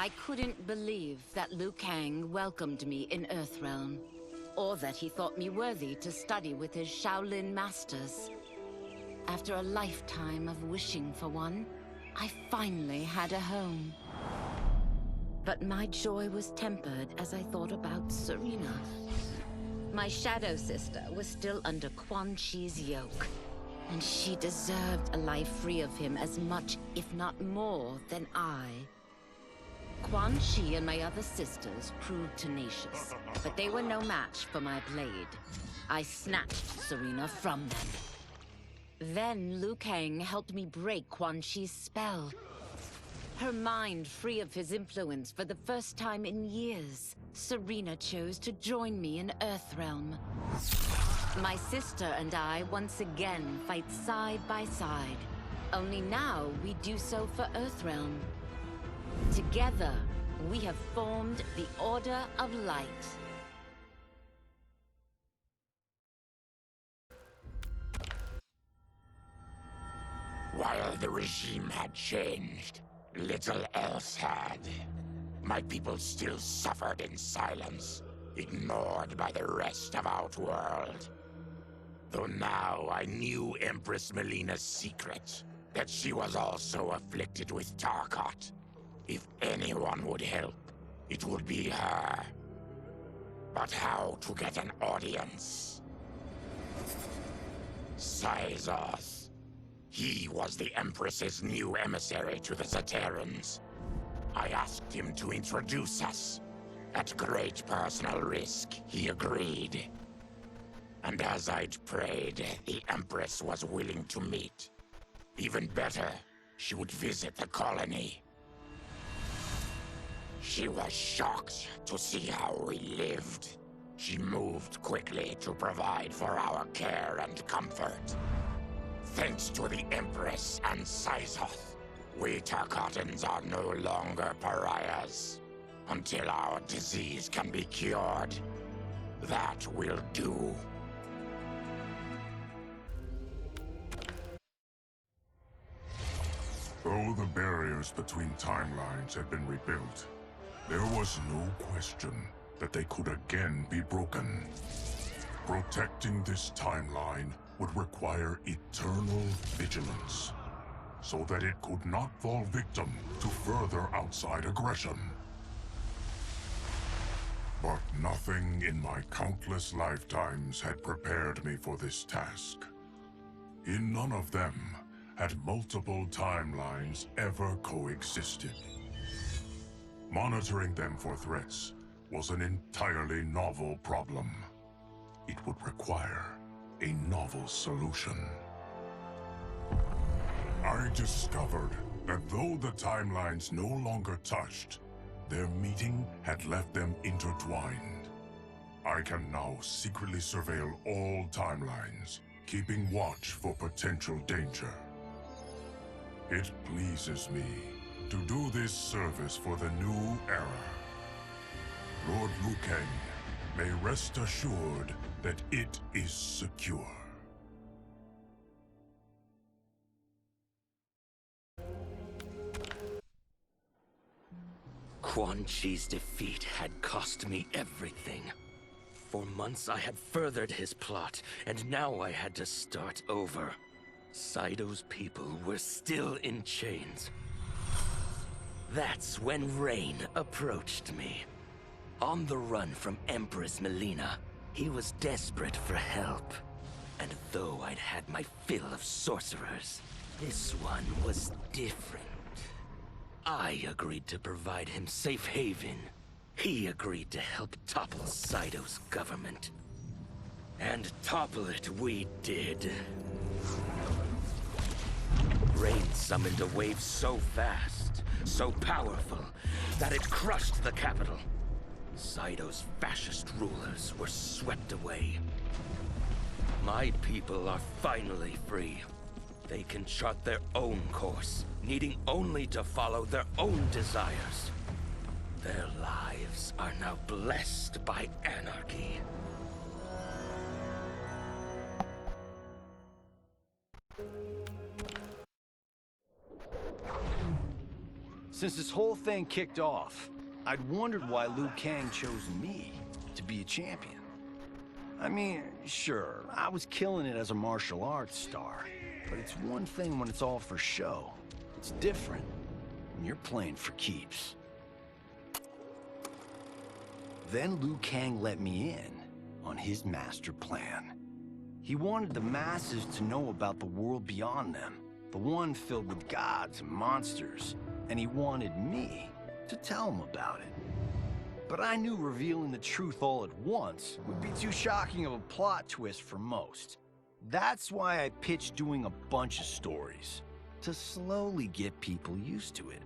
I couldn't believe that Liu Kang welcomed me in Earthrealm, or that he thought me worthy to study with his Shaolin masters. After a lifetime of wishing for one, I finally had a home. But my joy was tempered as I thought about Serena. My shadow sister was still under Quan Chi's yoke, and she deserved a life free of him as much, if not more, than I. Quan Chi and my other sisters proved tenacious, but they were no match for my blade. I snatched Serena from them. Then Liu Kang helped me break Quan Chi's spell. Her mind free of his influence for the first time in years, Serena chose to join me in Earthrealm. My sister and I once again fight side by side. Only now we do so for Earthrealm. Together, we have formed the Order of Light. While the regime had changed, little else had. My people still suffered in silence, ignored by the rest of Outworld. Though now I knew Empress Melina's secret, that she was also afflicted with Tarkat. If anyone would help, it would be her. But how to get an audience? Syzoth. He was the Empress's new emissary to the Zaterrans. I asked him to introduce us. At great personal risk, he agreed. And as I'd prayed, the Empress was willing to meet. Even better, she would visit the colony. She was shocked to see how we lived. She moved quickly to provide for our care and comfort. Thanks to the Empress and Syzoth, we Tarkatans are no longer pariahs. Until our disease can be cured, that will do. Though the barriers between timelines had been rebuilt, there was no question that they could again be broken. Protecting this timeline would require eternal vigilance, so that it could not fall victim to further outside aggression. But nothing in my countless lifetimes had prepared me for this task. In none of them had multiple timelines ever coexisted. Monitoring them for threats was an entirely novel problem. It would require a novel solution. I discovered that though the timelines no longer touched, their meeting had left them intertwined. I can now secretly surveil all timelines, keeping watch for potential danger. It pleases me to do this service for the new era. Lord Liu Kang may rest assured that it is secure. Quan Chi's defeat had cost me everything. For months I had furthered his plot, and now I had to start over. Saito's people were still in chains. That's when Rain approached me. On the run from Empress Melina, he was desperate for help. And though I'd had my fill of sorcerers, this one was different. I agreed to provide him safe haven. He agreed to help topple Saito's government. And topple it we did. Rain summoned a wave so fast, so powerful, that it crushed the capital. Saito's fascist rulers were swept away. My people are finally free. They can chart their own course, needing only to follow their own desires. Their lives are now blessed by anarchy. Since this whole thing kicked off, I'd wondered why Liu Kang chose me to be a champion. I mean, sure, I was killing it as a martial arts star, but it's one thing when it's all for show. It's different when you're playing for keeps. Then Liu Kang let me in on his master plan. He wanted the masses to know about the world beyond them, the one filled with gods and monsters, and he wanted me to tell them about it. But I knew revealing the truth all at once would be too shocking of a plot twist for most. That's why I pitched doing a bunch of stories, to slowly get people used to it.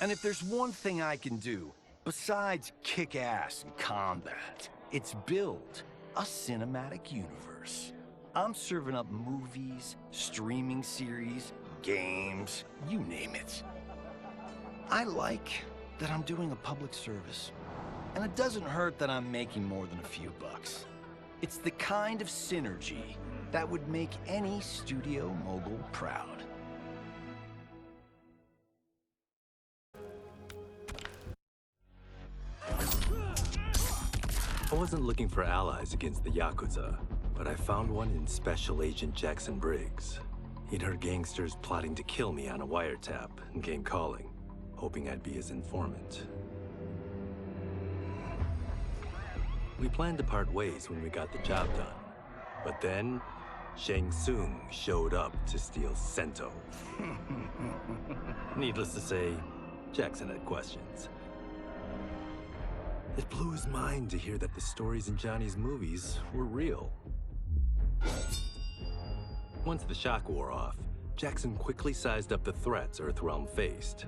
And if there's one thing I can do, besides kick ass in combat, it's build a cinematic universe. I'm serving up movies, streaming series, games, you name it. I like that I'm doing a public service. And it doesn't hurt that I'm making more than a few bucks. It's the kind of synergy that would make any studio mogul proud. I wasn't looking for allies against the Yakuza, but I found one in Special Agent Jackson Briggs. He'd heard gangsters plotting to kill me on a wiretap and came calling, hoping I'd be his informant. We planned to part ways when we got the job done, but then Shang Tsung showed up to steal Sento. Needless to say, Jackson had questions. It blew his mind to hear that the stories in Johnny's movies were real. Once the shock wore off, Jackson quickly sized up the threats Earthrealm faced.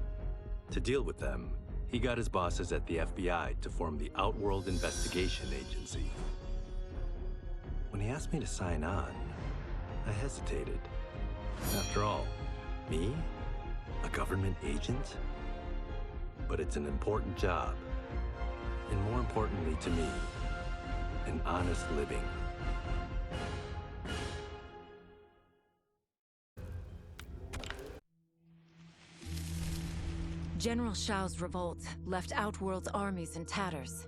To deal with them, he got his bosses at the FBI to form the Outworld Investigation Agency. When he asked me to sign on, I hesitated. After all, me? A government agent? But it's an important job. And more importantly to me, an honest living. General Shao's revolt left Outworld's armies in tatters.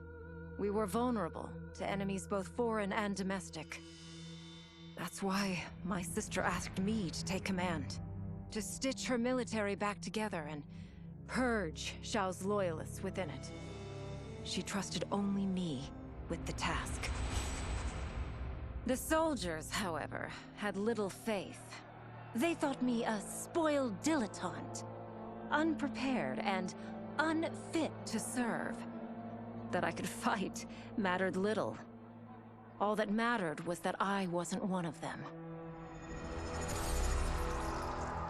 We were vulnerable to enemies both foreign and domestic. That's why my sister asked me to take command, to stitch her military back together and purge Shao's loyalists within it. She trusted only me with the task. The soldiers, however, had little faith. They thought me a spoiled dilettante, unprepared and unfit to serve. That I could fight mattered little. All that mattered was that I wasn't one of them.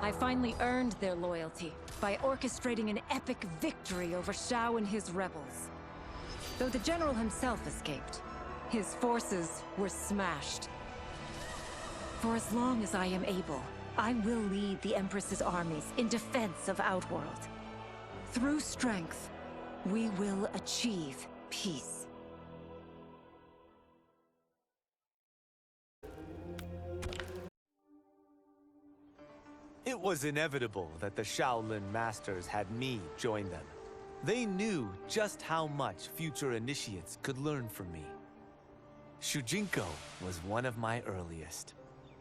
I finally earned their loyalty by orchestrating an epic victory over Shao and his rebels. Though the general himself escaped, his forces were smashed. For as long as I am able, I will lead the Empress's armies in defense of Outworld. Through strength, we will achieve peace. It was inevitable that the Shaolin Masters had me join them. They knew just how much future initiates could learn from me. Shujinko was one of my earliest.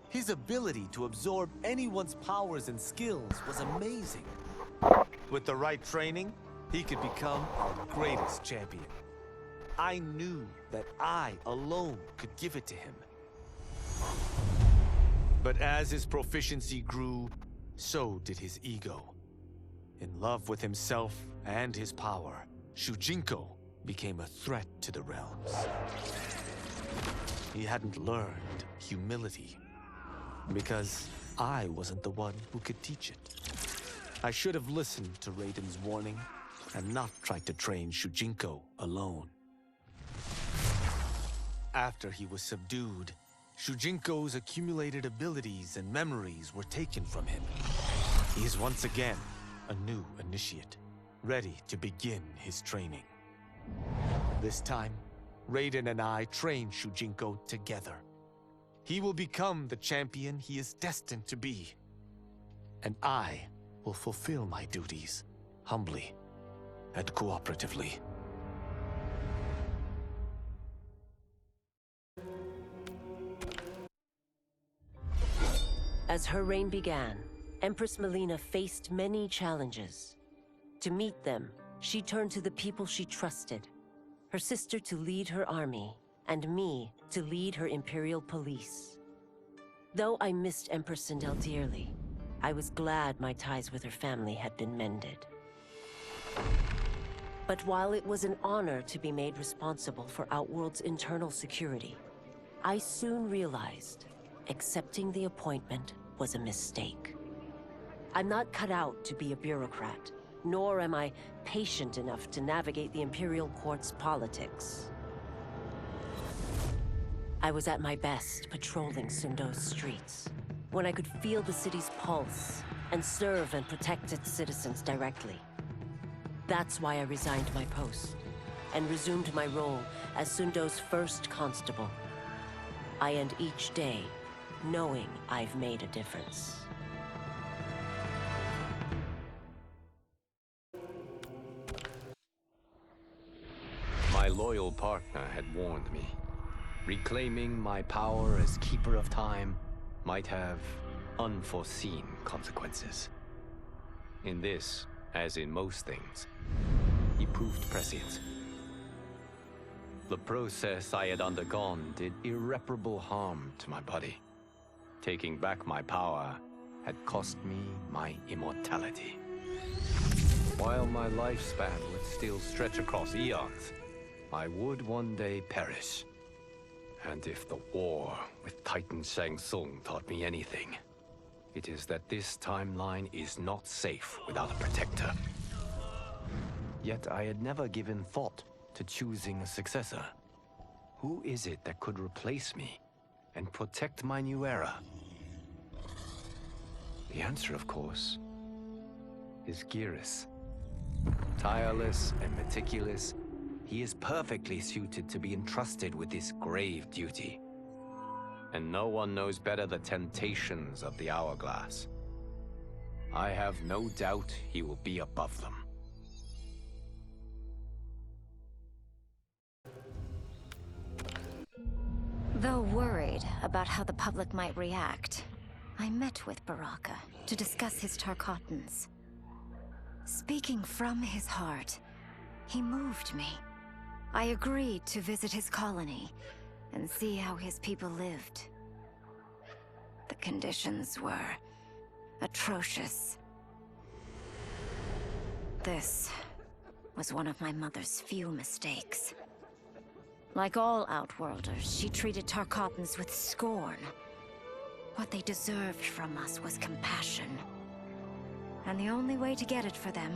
His ability to absorb anyone's powers and skills was amazing. With the right training, he could become our greatest champion. I knew that I alone could give it to him. But as his proficiency grew, so did his ego. In love with himself and his power, Shujinko became a threat to the realms. He hadn't learned humility, because I wasn't the one who could teach it. I should have listened to Raiden's warning and not tried to train Shujinko alone. After he was subdued, Shujinko's accumulated abilities and memories were taken from him. He is once again a new initiate, ready to begin his training. This time, Raiden and I train Shujinko together. He will become the champion he is destined to be. and I will fulfill my duties humbly and cooperatively. As her reign began, Empress Melina faced many challenges. To meet them, she turned to the people she trusted. Her sister to lead her army, and me to lead her Imperial police. Though I missed Empress Sindel dearly, I was glad my ties with her family had been mended. But while it was an honor to be made responsible for Outworld's internal security, I soon realized accepting the appointment was a mistake. I'm not cut out to be a bureaucrat, nor am I patient enough to navigate the Imperial Court's politics. I was at my best patrolling Sundo's streets, when I could feel the city's pulse and serve and protect its citizens directly. That's why I resigned my post and resumed my role as Sundo's first constable. I end each day knowing I've made a difference. My loyal partner had warned me. Reclaiming my power as Keeper of Time might have unforeseen consequences. In this, as in most things, he proved prescient. The process I had undergone did irreparable harm to my body. Taking back my power had cost me my immortality. While my lifespan would still stretch across eons, I would one day perish. And if the war with Titan Shang Tsung taught me anything, it is that this timeline is not safe without a protector. Yet I had never given thought to choosing a successor. Who is it that could replace me and protect my new era? The answer, of course, is Geras. Tireless and meticulous, he is perfectly suited to be entrusted with this grave duty. And no one knows better the temptations of the Hourglass. I have no doubt he will be above them. Though worried about how the public might react, I met with Baraka to discuss his Tarkatans. Speaking from his heart, he moved me. I agreed to visit his colony and see how his people lived. The conditions were atrocious. This was one of my mother's few mistakes. Like all Outworlders, she treated Tarkatans with scorn. What they deserved from us was compassion. And the only way to get it for them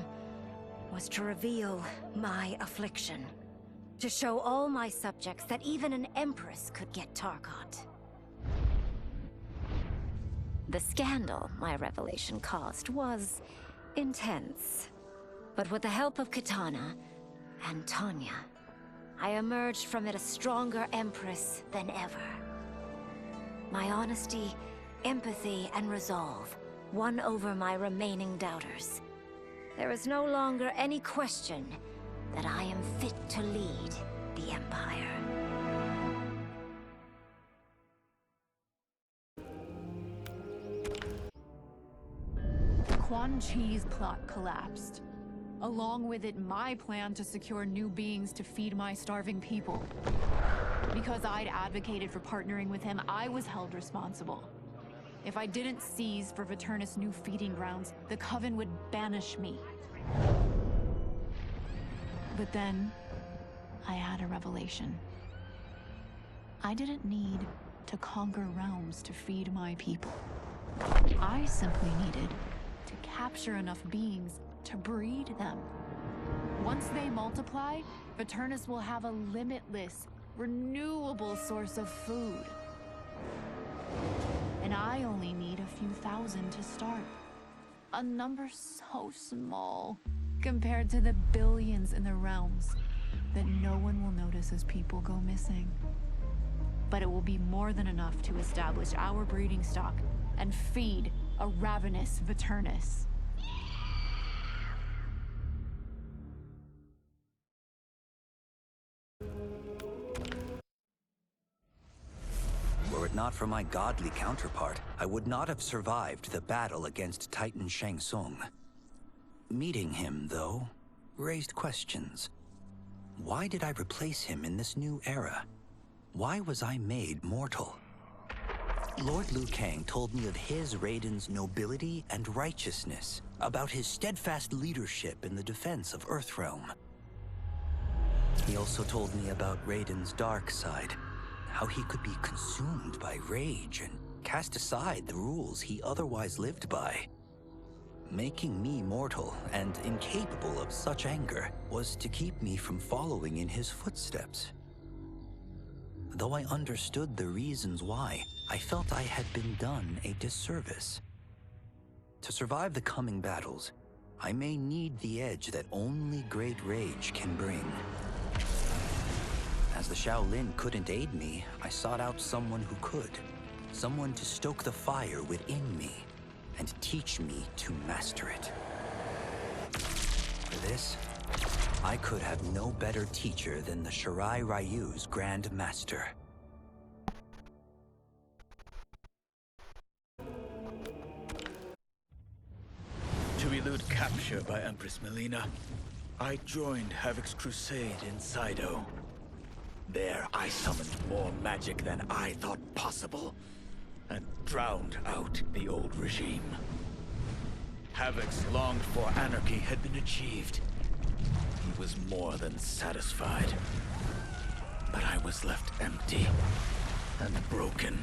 was to reveal my affliction. To show all my subjects that even an Empress could get Tarkat. The scandal my revelation caused was intense. But with the help of Kitana and Tanya, I emerged from it a stronger Empress than ever. My honesty, empathy, and resolve won over my remaining doubters. There is no longer any question that I am fit to lead the Empire. Quan Chi's plot collapsed. Along with it, my plan to secure new beings to feed my starving people. Because I'd advocated for partnering with him, I was held responsible. If I didn't seize for Viternus' new feeding grounds, the Coven would banish me. But then, I had a revelation. I didn't need to conquer realms to feed my people. I simply needed to capture enough beings to breed them. Once they multiply, Viternus will have a limitless, renewable source of food. And I only need a few thousand to start. A number so small compared to the billions in the realms that no one will notice as people go missing. But it will be more than enough to establish our breeding stock and feed a ravenous Viternus. Were it not for my godly counterpart, I would not have survived the battle against Titan Shang Tsung. Meeting him, though, raised questions. Why did I replace him in this new era? Why was I made mortal? Lord Liu Kang told me of his Raiden's nobility and righteousness, about his steadfast leadership in the defense of Earthrealm. He also told me about Raiden's dark side, how he could be consumed by rage and cast aside the rules he otherwise lived by. Making me mortal and incapable of such anger was to keep me from following in his footsteps. Though I understood the reasons why, I felt I had been done a disservice. To survive the coming battles, I may need the edge that only great rage can bring. As the Shaolin couldn't aid me, I sought out someone who could. Someone to stoke the fire within me and teach me to master it. For this, I could have no better teacher than the Shirai Ryu's Grand Master. To elude capture by Empress Melina, I joined Havoc's crusade in Saido. There, I summoned more magic than I thought possible, and drowned out the old regime. Havoc's longed-for anarchy had been achieved. He was more than satisfied. But I was left empty and broken.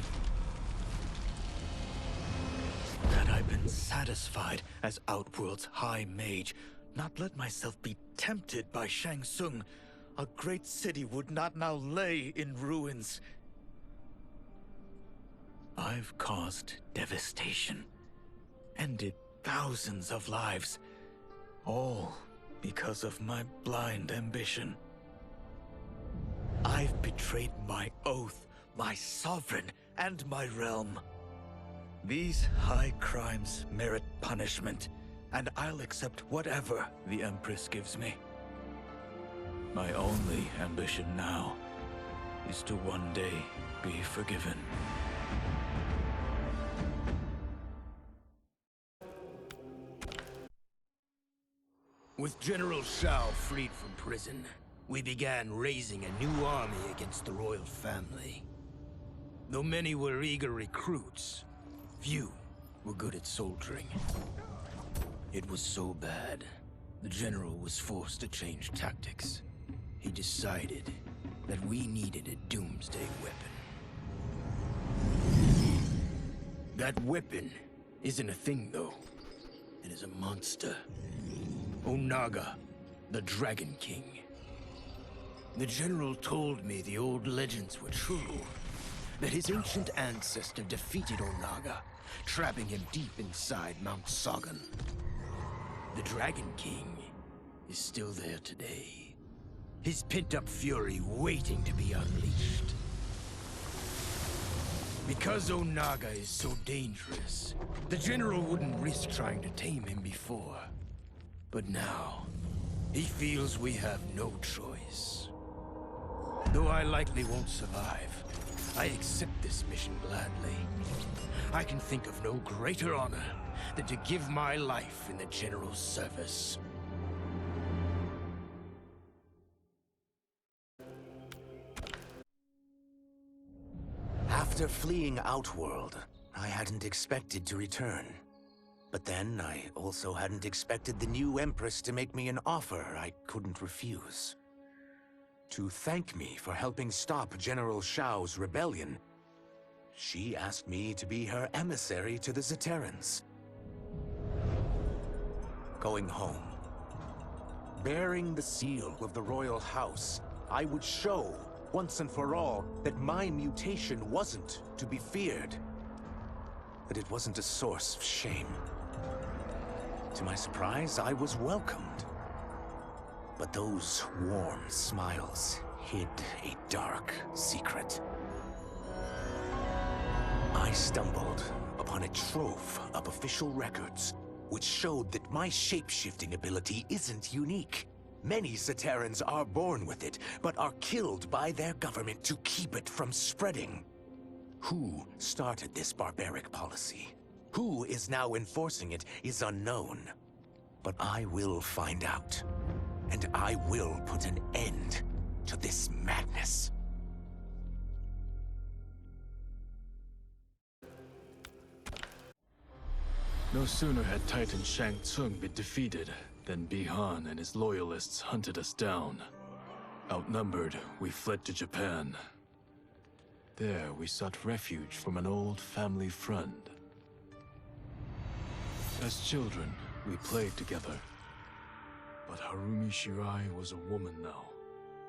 Had I been satisfied as Outworld's High Mage, not let myself be tempted by Shang Tsung, a great city would not now lay in ruins. I've caused devastation, ended thousands of lives, all because of my blind ambition. I've betrayed my oath, my sovereign, and my realm. These high crimes merit punishment, and I'll accept whatever the Empress gives me. My only ambition now is to one day be forgiven. With General Shao freed from prison, we began raising a new army against the royal family. Though many were eager recruits, few were good at soldiering. It was so bad, the general was forced to change tactics. He decided that we needed a doomsday weapon. That weapon isn't a thing, though. It is a monster. Onaga, the Dragon King. The general told me the old legends were true. That his ancient ancestor defeated Onaga, trapping him deep inside Mount Sagan. The Dragon King is still there today. His pent-up fury waiting to be unleashed. Because Onaga is so dangerous, the general wouldn't risk trying to tame him before. But now, he feels we have no choice. Though I likely won't survive, I accept this mission gladly. I can think of no greater honor than to give my life in the general's service. After fleeing Outworld, I hadn't expected to return. But then, I also hadn't expected the new Empress to make me an offer I couldn't refuse. To thank me for helping stop General Shao's rebellion, she asked me to be her emissary to the Zaterrans. Going home, bearing the seal of the royal house, I would show, once and for all, that my mutation wasn't to be feared. That it wasn't a source of shame. To my surprise, I was welcomed. But those warm smiles hid a dark secret. I stumbled upon a trove of official records, which showed that my shape-shifting ability isn't unique. Many Zaterrans are born with it, but are killed by their government to keep it from spreading. Who started this barbaric policy? Who is now enforcing it is unknown. But I will find out, and I will put an end to this madness. No sooner had Titan Shang Tsung been defeated than Bihan and his loyalists hunted us down. Outnumbered, we fled to Japan. There, we sought refuge from an old family friend. As children, we played together. But Harumi Shirai was a woman now,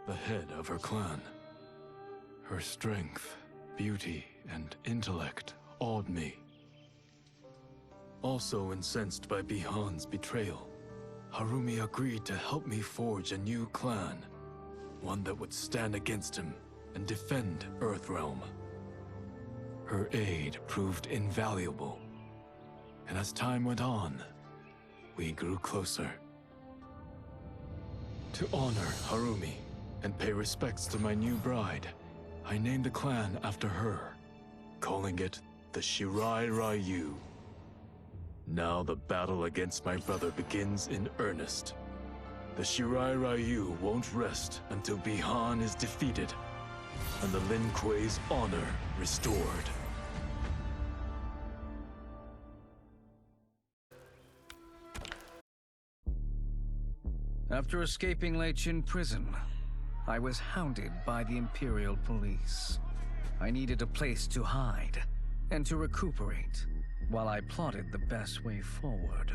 the head of her clan. Her strength, beauty, and intellect awed me. Also incensed by Bihan's betrayal, Harumi agreed to help me forge a new clan, one that would stand against him and defend Earthrealm. Her aid proved invaluable, and as time went on, we grew closer. To honor Harumi and pay respects to my new bride, I named the clan after her, calling it the Shirai Ryu. Now the battle against my brother begins in earnest. The Shirai Ryu won't rest until Bihan is defeated and the Lin Kuei's honor restored. After escaping Lei Chin prison, I was hounded by the Imperial Police. I needed a place to hide and to recuperate while I plotted the best way forward.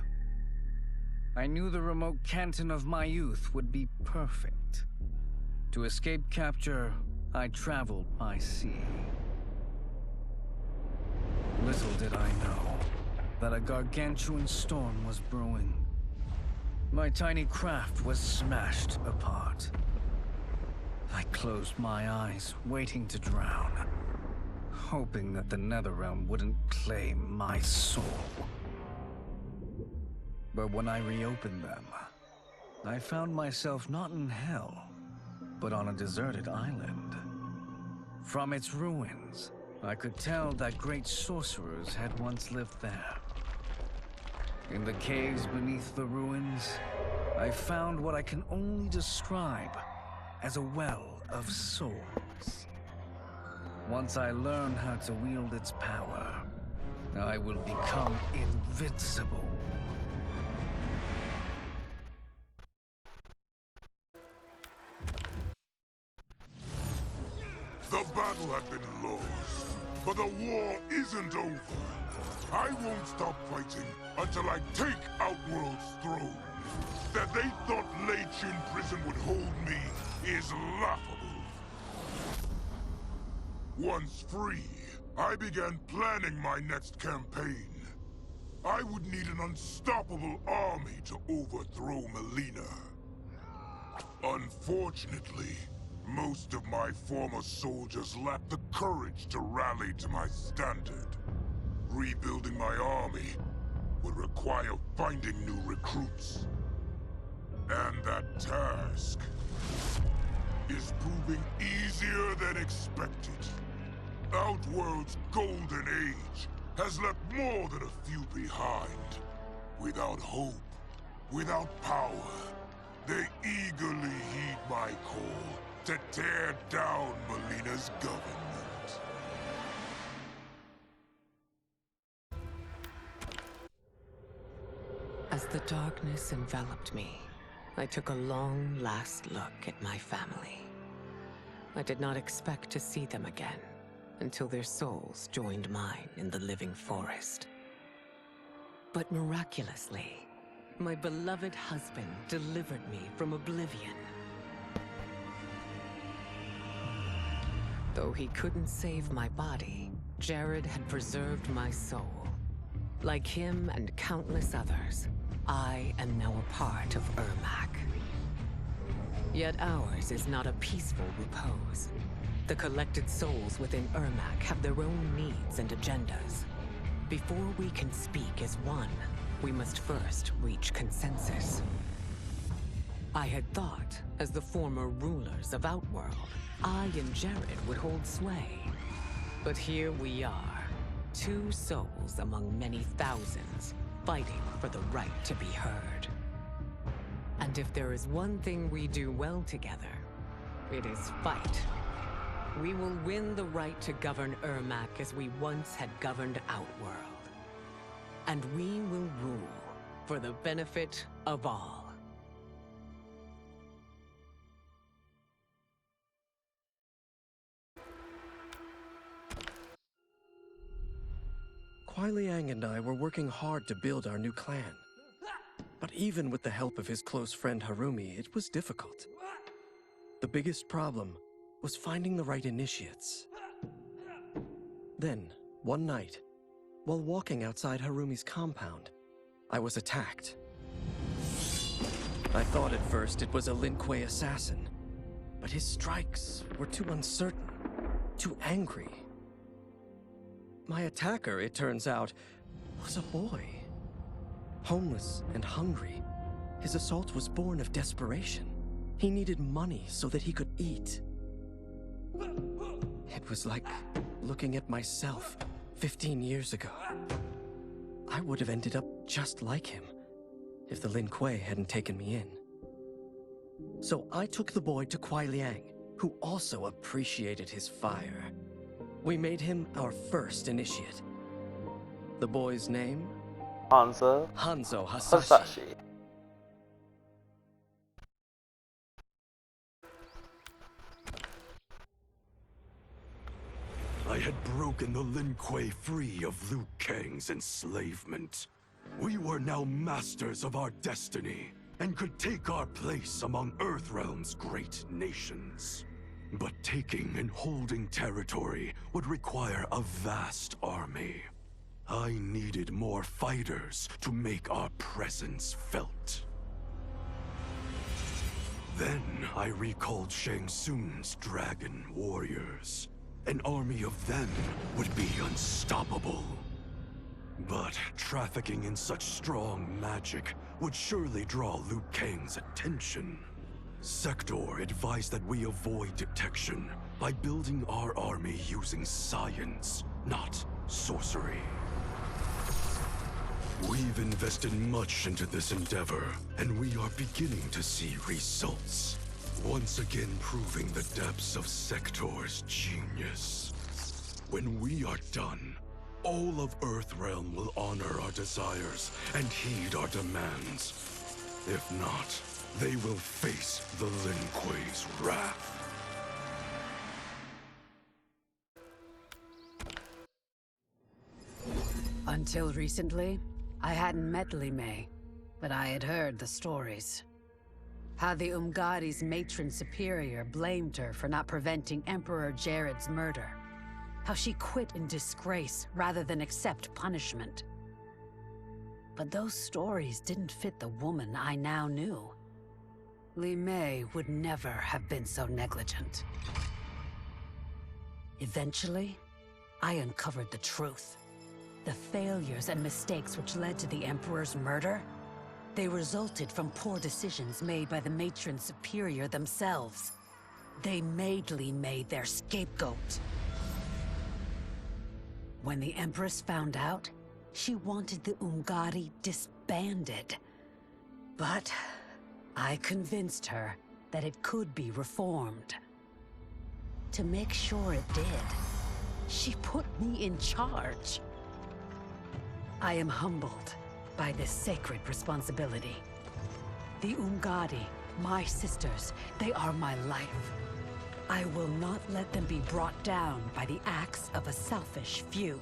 I knew the remote canton of my youth would be perfect. To escape capture, I traveled by sea. Little did I know that a gargantuan storm was brewing. My tiny craft was smashed apart. I closed my eyes, waiting to drown, hoping that the Netherrealm wouldn't claim my soul. But when I reopened them, I found myself not in hell, but on a deserted island. From its ruins, I could tell that great sorcerers had once lived there. In the caves beneath the ruins, I found what I can only describe as a well of souls. Once I learn how to wield its power, I will become invincible. The battle had been lost, but the war isn't over. I won't stop fighting until I take Outworld's throne. That they thought Lei Chin prison would hold me is laughable. Once free, I began planning my next campaign. I would need an unstoppable army to overthrow Melina. Unfortunately, most of my former soldiers lacked the courage to rally to my standard. Rebuilding my army would require finding new recruits. And that task is proving easier than expected. Outworld's golden age has left more than a few behind. Without hope, without power, they eagerly heed my call to tear down Melina's government. As the darkness enveloped me, I took a long last look at my family. I did not expect to see them again until their souls joined mine in the living forest. But miraculously, my beloved husband delivered me from oblivion. Though he couldn't save my body, Jared had preserved my soul. Like him and countless others, I am now a part of Ermac. Yet ours is not a peaceful repose. The collected souls within Ermac have their own needs and agendas. before we can speak as one, we must first reach consensus. I had thought, as the former rulers of Outworld, I and Jared would hold sway. But here we are, two souls among many thousands, fighting for the right to be heard. And if there is one thing we do well together, it is fight. We will win the right to govern Ermac as we once had governed Outworld. And we will rule for the benefit of all. Kuai Liang and I were working hard to build our new clan. But even with the help of his close friend Harumi, it was difficult. The biggest problem was finding the right initiates. Then, one night, while walking outside Harumi's compound, I was attacked. I thought at first it was a Lin Kuei assassin, but his strikes were too uncertain, too angry. My attacker, it turns out, was a boy. Homeless and hungry, his assault was born of desperation. He needed money so that he could eat. It was like looking at myself 15 years ago. I would have ended up just like him if the Lin Kuei hadn't taken me in. So I took the boy to Kuai Liang, who also appreciated his fire. We made him our first initiate. The boy's name? Hanzo Hasashi. I had broken the Lin Kuei free of Liu Kang's enslavement. We were now masters of our destiny, and could take our place among Earthrealm's great nations. But taking and holding territory would require a vast army. I needed more fighters to make our presence felt. Then I recalled Shang Tsung's dragon warriors. An army of them would be unstoppable. But trafficking in such strong magic would surely draw Liu Kang's attention. Sector advised that we avoid detection by building our army using science, not sorcery. We've invested much into this endeavor, and we are beginning to see results. Once again proving the depths of Sector's genius. When we are done, all of Earthrealm will honor our desires and heed our demands. If not, they will face the Lin Kuei's wrath. Until recently, I hadn't met Li Mei, but I had heard the stories. How the Umgadi's matron superior blamed her for not preventing Emperor Jared's murder. How she quit in disgrace rather than accept punishment. But those stories didn't fit the woman I now knew. Li Mei would never have been so negligent. Eventually, I uncovered the truth. The failures and mistakes which led to the Emperor's murder, they resulted from poor decisions made by the matron superior themselves. They made Li Mei their scapegoat. When the Empress found out, she wanted the Umgadi disbanded. But I convinced her that it could be reformed. To make sure it did, she put me in charge. I am humbled by this sacred responsibility. The Umgadi, my sisters, they are my life. I will not let them be brought down by the acts of a selfish few.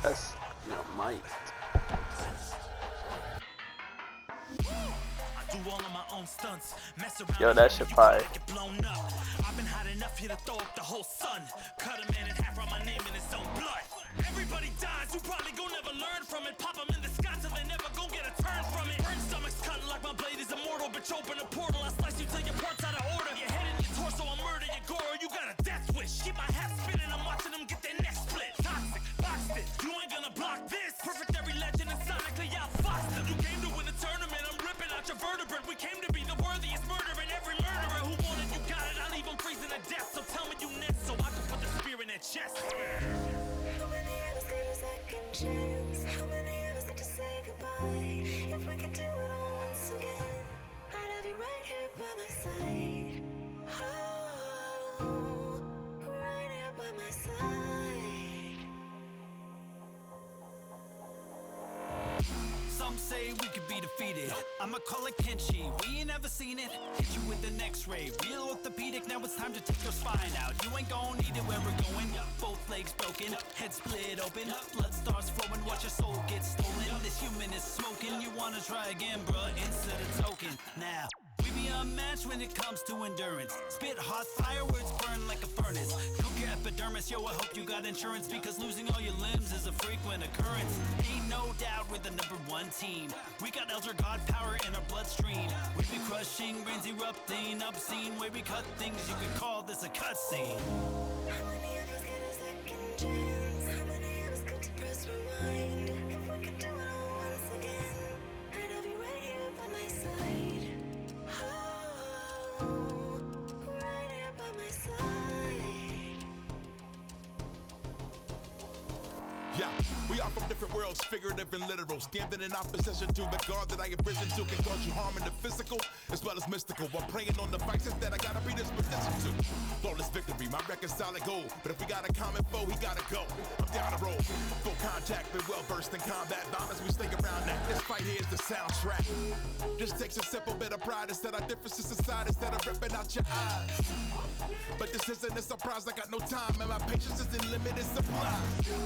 That's your might. do all of my own stunts. Mess around. Yo, that shit fire. Get blown up. I've been hot enough here to throw up the whole sun. Cut a man in half, write my name in his own blood. Everybody dies, you probably gon' never learn from it. Pop them in the sky till they never gon' get a turn from it. Burn stomachs cutting like my blade is immortal. Bitch, open a portal, I slice you till your parts out of order. Your head in your torso, I murder your gore. You got a death wish. Keep my hat spinning, I'm watching them get their neck split. Toxic, boxed it, you ain't gonna block this. Perfect every legend and sonically outfoxed them. You came to win a tournament, I'm ripping out your vertebrae. We came to be the worthiest murderer, and every murderer who wanted you got it. I'll leave them freezing to death, so tell me you next, so I can put the spear in their chest. How many of us get a second chance? How many of us get to say goodbye? If we could do it all once again, I'd have you right here by my side. Oh, right here by my side. Some say we could be defeated. I'ma call it Kenshi. We ain't ever seen it. Hit you with an X-ray. Real orthopedic. Now it's time to take your spine out. You ain't gon' need it where we're going. Both legs broken. Head split open. Blood starts flowing. Watch your soul get stolen. This human is smoking. You wanna try again, bruh? Insert a token. Now. We be unmatched when it comes to endurance. Spit hot fire, words burn like a furnace. Cook your epidermis, yo, I hope you got insurance, because losing all your limbs is a frequent occurrence. Ain't no doubt we're the #1 team. We got Elder God power in our bloodstream. We be crushing, brains erupting, obscene. Way we cut things, you could call this a cutscene. How many of us get a second chance? How many of us get to press rewind? If we could do it all once again, I'd have you right here by my side. Oh, right here by my side. Yeah, we are from different worlds, figurative and literal. Standing in opposition to the God that I have risen to can cause you harm in the physical as well as mystical. While praying on the vices that I gotta be disposition to. Flawless victory, my record's solid gold. But if we got a common foe, he gotta go. I'm down the road, full contact, been well versed in combat violence. We stay around that. This fight here is the soundtrack. Just takes a simple bit of pride instead of differences aside, instead of ripping out your eyes. But this isn't a surprise, I got no time, and my patience is in limited supply.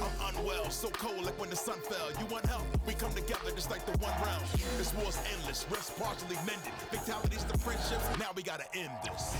I'm unwell, so cold like when the sun fell. You want help? We come together just like the one round. This war's endless, rest partially mended. Fatalities to friendships, now we gotta end this.